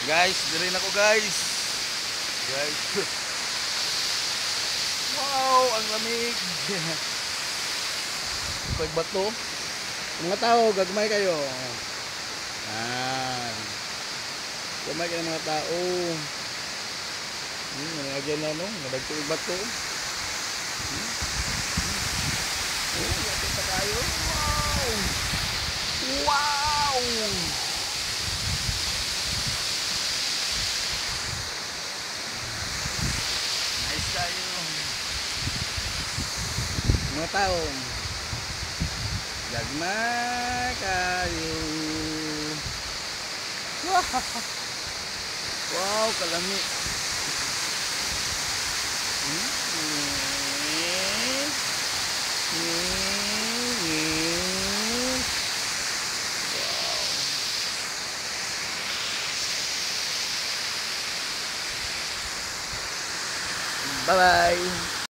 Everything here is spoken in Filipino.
Guys, diri na ko guys. Guys. Wow, ang lamig. Pag bato. Mga tao, gagmay kayo. Ah. Gagmay kayo mga tao. Nalagyan na no, nadagtog bato. Lapit pa tayo. Wow. Wow. Nice tayo. Mga tao. Gagmay kayo. Wow, kalami. Bye bye.